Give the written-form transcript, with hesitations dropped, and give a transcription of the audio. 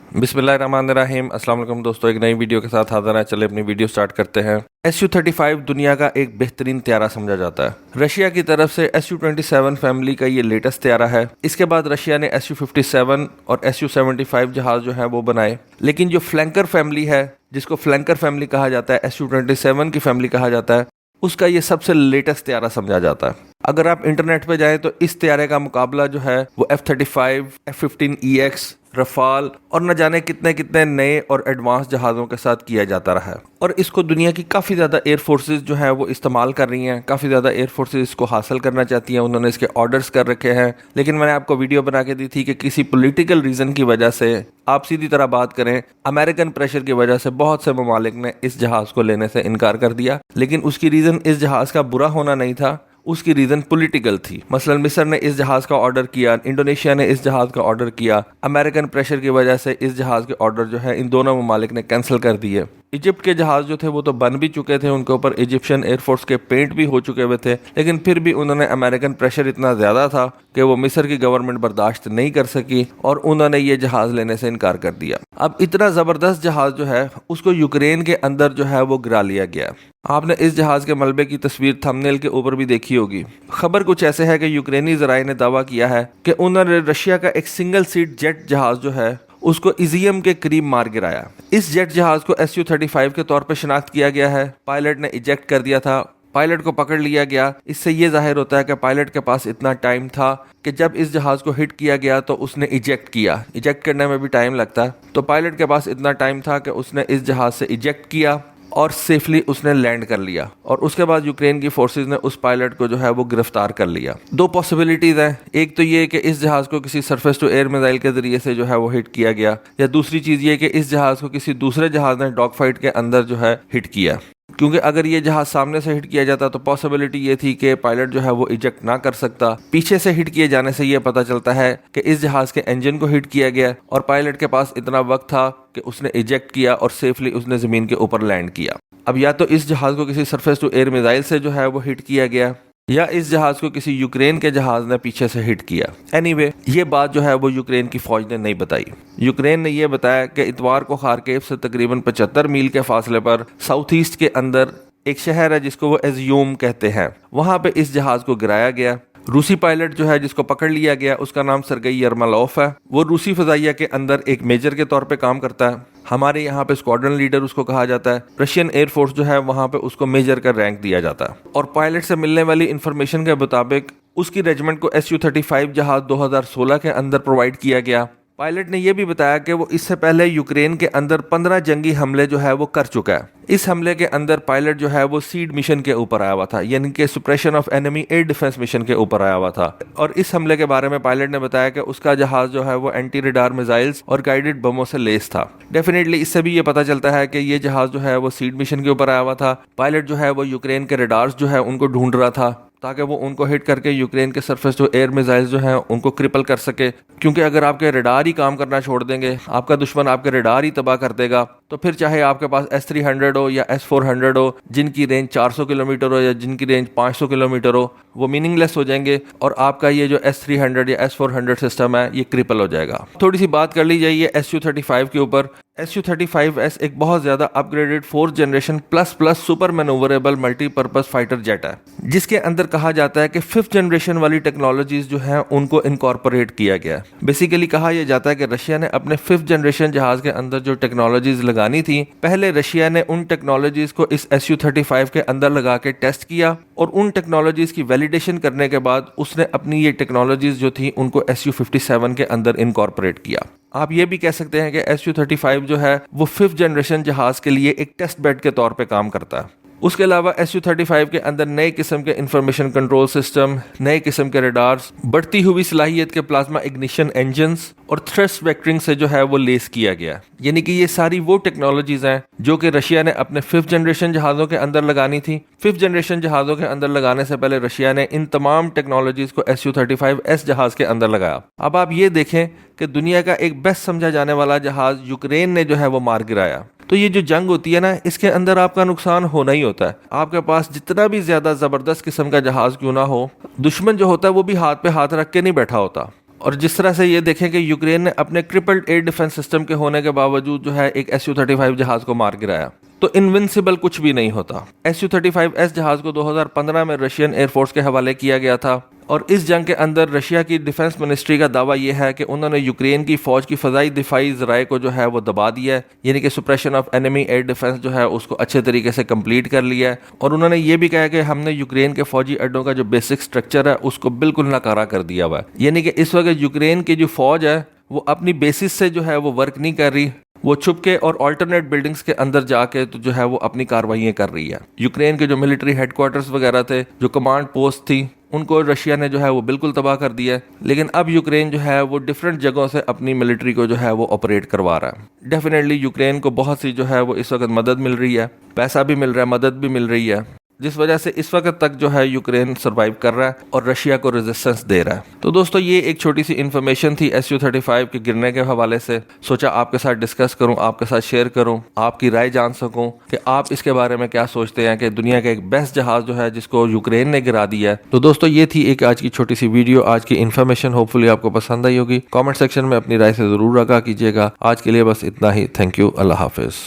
बिस्मिल्लाहिर्रहमानिर्रहीम। अस्सलाम वालेकुम दोस्तों, एक नई वीडियो के साथ हाजिर हैं। चले अपनी वीडियो स्टार्ट करते हैं। SU-35 दुनिया का एक बेहतरीन त्यारा समझा जाता है। रशिया की तरफ से SU-27 फैमिली का ये लेटेस्ट त्यारा है। इसके बाद रशिया ने SU-57 और SU-75 जहाज जो है वो बनाए, लेकिन जो फ्लैंकर फैमिली है, जिसको फ्लैंकर फैमिली कहा जाता है, SU-27 की फैमिली कहा जाता है, उसका ये सबसे लेटेस्ट त्यारा समझा जाता है। अगर आप इंटरनेट पे जाएं तो इस त्यारे का मुकाबला जो है वो F-35, F-15EX, रफाल और न जाने कितने कितने नए और एडवांस जहाज़ों के साथ किया जाता रहा है। और इसको दुनिया की काफ़ी ज़्यादा एयर फोर्सेस जो है वो इस्तेमाल कर रही हैं। काफ़ी ज़्यादा एयर फोर्सेस इसको हासिल करना चाहती हैं, उन्होंने इसके ऑर्डर्स कर रखे हैं। लेकिन मैंने आपको वीडियो बना के दी थी कि किसी पॉलिटिकल रीज़न की वजह से, आप सीधी तरह बात करें, अमेरिकन प्रेशर की वजह से बहुत से ममालिक ने इस जहाज़ को लेने से इनकार कर दिया। लेकिन उसकी रीज़न इस जहाज़ का बुरा होना नहीं था, उसकी रीज़न पॉलिटिकल थी। मसलन मिस्र ने इस जहाज़ का ऑर्डर किया, इंडोनेशिया ने इस जहाज़ का ऑर्डर किया। अमेरिकन प्रेशर की वजह से इस जहाज़ के ऑर्डर जो है इन दोनों ममालिक ने कैंसिल कर दिए। इजिप्ट के जहाज़ जो थे वो तो बन भी चुके थे, उनके ऊपर इजिप्शियन एयरफोर्स के पेंट भी हो चुके हुए थे, लेकिन फिर भी उन्होंने अमेरिकन प्रेशर इतना ज़्यादा था कि वो मिस्र की गवर्नमेंट बर्दाश्त नहीं कर सकी और उन्होंने ये जहाज़ लेने से इनकार कर दिया। अब इतना ज़बरदस्त जहाज़ जो है उसको यूक्रेन के अंदर जो है वो गिरा लिया गया। आपने इस जहाज़ के मलबे की तस्वीर थंबनेल के ऊपर भी देखी होगी। खबर कुछ ऐसे है कि यूक्रेनी ज़राए ने दावा किया है कि उन्होंने रशिया का एक सिंगल सीट जेट जहाज़ जो है उसको इजियम के करीब मार गिराया। इस जेट जहाज़ को SU-35 के तौर पर शनाख्त किया गया है। पायलट ने इजेक्ट कर दिया था, पायलट को पकड़ लिया गया। इससे ये जाहिर होता है कि पायलट के पास इतना टाइम था कि जब इस जहाज़ को हिट किया गया तो उसने इजेक्ट किया। इजेक्ट करने में भी टाइम लगता है, तो पायलट के पास इतना टाइम था कि उसने इस जहाज़ से इजेक्ट किया और सेफली उसने लैंड कर लिया। और उसके बाद यूक्रेन की फोर्सेस ने उस पायलट को जो है वो गिरफ्तार कर लिया। दो पॉसिबिलिटीज़ हैं, एक तो ये कि इस जहाज़ को किसी सरफेस टू एयर मिसाइल के ज़रिए से जो है वो हिट किया गया, या दूसरी चीज़ ये कि इस जहाज़ को किसी दूसरे जहाज़ ने डॉग फाइट के अंदर जो है हिट किया। क्योंकि अगर ये जहाज सामने से हिट किया जाता तो पॉसिबिलिटी ये थी कि पायलट जो है वो इजेक्ट ना कर सकता। पीछे से हिट किए जाने से ये पता चलता है कि इस जहाज के इंजन को हिट किया गया और पायलट के पास इतना वक्त था कि उसने इजेक्ट किया और सेफली उसने ज़मीन के ऊपर लैंड किया। अब या तो इस जहाज को किसी सरफेस टू एयर मिसाइल से जो है वो हिट किया गया, या इस जहाज को किसी यूक्रेन के जहाज ने पीछे से हिट किया। एनीवे, ये बात जो है वो यूक्रेन की फौज ने नहीं बताई। यूक्रेन ने यह बताया कि इतवार को खारकेव से तकरीबन 75 मील के फासले पर साउथ ईस्ट के अंदर एक शहर है जिसको वो एजियोम कहते हैं, वहां पे इस जहाज को गिराया गया। रूसी पायलट जो है जिसको पकड़ लिया गया उसका नाम सरगई यरमलोफ है। वो रूसी फजाइया के अंदर एक मेजर के तौर पे काम करता है। हमारे यहाँ पे स्क्वाड्रन लीडर उसको कहा जाता है। रशियन एयरफोर्स जो है वहाँ पे उसको मेजर का रैंक दिया जाता है। और पायलट से मिलने वाली इंफॉर्मेशन के मुताबिक उसकी रेजिमेंट को SU-35 जहाज 2016 के अंदर प्रोवाइड किया गया। पायलट ने यह भी बताया कि वो इससे पहले यूक्रेन के अंदर 15 जंगी हमले जो है वो कर चुका है। इस हमले के अंदर पायलट जो है वो सीड मिशन के ऊपर आया हुआ था, यानी कि suppression of enemy air defence mission के ऊपर आया हुआ था। और इस हमले के बारे में पायलट ने बताया कि उसका जहाज जो है वो एंटी रेडार मिसाइल्स और गाइडेड बमों से लेस था। डेफिनेटली इससे भी ये पता चलता है कि ये जहाज जो है वो सीड मिशन के ऊपर आया हुआ था। पायलट जो है वो यूक्रेन के रेडार्स जो है उनको ढूंढ रहा था ताकि वो उनको हिट करके यूक्रेन के सरफेस टू एयर मिसाइल्स जो हैं उनको क्रिपल कर सके। क्योंकि अगर आपके रेडार ही काम करना छोड़ देंगे, आपका दुश्मन आपके रेडार ही तबाह कर देगा, तो फिर चाहे आपके पास S-300 हो या S-400 हो, जिनकी रेंज 400 किलोमीटर हो या जिनकी रेंज 500 किलोमीटर हो, वो मीनिंगलेस हो जाएंगे और आपका ये जो S-300 या S-400 सिस्टम है ये क्रिपल हो जाएगा। थोड़ी सी बात कर ली जाइए SU-35 के ऊपर। SU-35S एक बहुत ज़्यादा upgraded 4th generation plus super manoeuvrable multipurpose fighter jet है, जिसके अंदर कहा जाता है कि 5th जनरेशन वाली टेक्नोलॉजीज जो हैं उनको इनकॉर्पोरेट किया गया। बेसिकली कहा यह जाता है कि रशिया ने अपने 5th जनरेशन जहाज के अंदर जो टेक्नोलॉजीज लगानी थी, पहले रशिया ने उन टेक्नोलॉजीज को इस SU-35 के अंदर लगा के टेस्ट किया और उन टेक्नोलॉजीज की वैलिडेशन करने के बाद उसने अपनी ये टेक्नोलॉजीज जो थी उनको SU-57 के अंदर इनकॉर्पोरेट किया। आप ये भी कह सकते हैं कि SU-35 जो है वो 5th जनरेशन जहाज के लिए एक टेस्ट बेड के तौर पे काम करता है। उसके अलावा SU-35 के अंदर नए किस्म के इंफॉर्मेशन कंट्रोल सिस्टम, नए किस्म के रडार्स, बढ़ती हुई सलाहियत के प्लाज्मा इग्निशन इंजन्स और थ्रस्ट वेक्टरिंग से जो है वो लेस किया गया। यानी कि ये सारी वो टेक्नोलॉजीज हैं जो कि रशिया ने अपने 5th जनरेशन जहाज़ों के अंदर लगानी थी। 5th जनरेशन जहाज़ों के अंदर लगाने से पहले रशिया ने इन तमाम टेक्नोलॉजीज को SU-35S जहाज़ के अंदर लगाया। अब आप ये देखें कि दुनिया का एक बेस्ट समझा जाने वाला जहाज़ यूक्रेन ने जो है वो मार गिराया। तो ये जो जंग होती है ना, इसके अंदर आपका नुकसान होना ही होता है। आपके पास जितना भी ज्यादा जबरदस्त किस्म का जहाज क्यों ना हो, दुश्मन जो होता है वो भी हाथ पे हाथ रख के नहीं बैठा होता। اور جس طرح سے یہ دیکھیں کہ یوکرین نے اپنے ٹرپل ایئر ڈیفنس سسٹم کے ہونے کے باوجود جو ہے ایک Su-35 جہاز کو مار گرایا، تو انونسیبل کچھ بھی نہیں ہوتا۔ Su-35S جہاز کو 2015 میں رشین ایئر فورس کے حوالے کیا گیا تھا، اور اس جنگ کے اندر رشیا کی ڈیفنس منسٹری کا دعویٰ یہ ہے کہ انہوں نے یوکرین کی فوج کی فضائی دفاعی ذرائع کو جو ہے وہ دبا دیا ہے، یعنی کہ سپریشن آف انیمی ایئر ڈیفنس جو ہے اس کو اچھے طریقے سے کمپلیٹ کر لیا ہے، اور انہوں نے یہ بھی کہا کہ ہم نے یوکرین کے فوجی اڈوں کا جو بیسک سٹرکچر ہے اس کو بالکل ناکارہ کر دیا ہوا ہے، یعنی کہ اس وقت یوکرین کی جو فوج ہے وہ اپنی بیسس سے جو ہے وہ ورک نہیں کر رہی، وہ چھپ کے اور آلٹرنیٹ بلڈنگز کے اندر جا کے تو جو ہے وہ اپنی کارروائیاں کر رہی ہے۔ یوکرین کے جو ملٹری ہیڈ کوارٹرز وغیرہ تھے، جو کمانڈ پوسٹ تھی، ان کو رشیا نے جو ہے وہ بالکل تباہ کر دیا ہے، لیکن اب یوکرین جو ہے وہ ڈیفرنٹ جگہوں سے اپنی ملٹری کو جو ہے وہ آپریٹ کروا رہا ہے۔ ڈیفینیٹلی یوکرین کو بہت سی جو ہے وہ اس وقت مدد مل رہی ہے، پیسہ بھی مل رہا ہے، مدد بھی مل رہی ہے، جس وجہ سے اس وقت تک جو ہے یوکرین سروائیو کر رہا ہے اور رشیا کو ریزسٹنس دے رہا ہے۔ تو دوستو یہ ایک چھوٹی سی انفارمیشن تھی Su-35 کے گرنے کے حوالے سے، سوچا آپ کے ساتھ ڈسکس کروں، آپ کے ساتھ شیئر کروں، آپ کی رائے جان سکوں کہ آپ اس کے بارے میں کیا سوچتے ہیں کہ دنیا کا ایک بیسٹ جہاز جو ہے جس کو یوکرین نے گرا دیا ہے۔ تو دوستو یہ تھی ایک آج کی چھوٹی سی ویڈیو، آج کی انفارمیشن، ہوپ فلی آپ کو پسند آئی ہوگی۔ کامنٹ سیکشن میں اپنی رائے سے ضرور آگاہ کیجیے گا۔ آج کے لیے بس اتنا ہی، تھینک یو، اللہ حافظ۔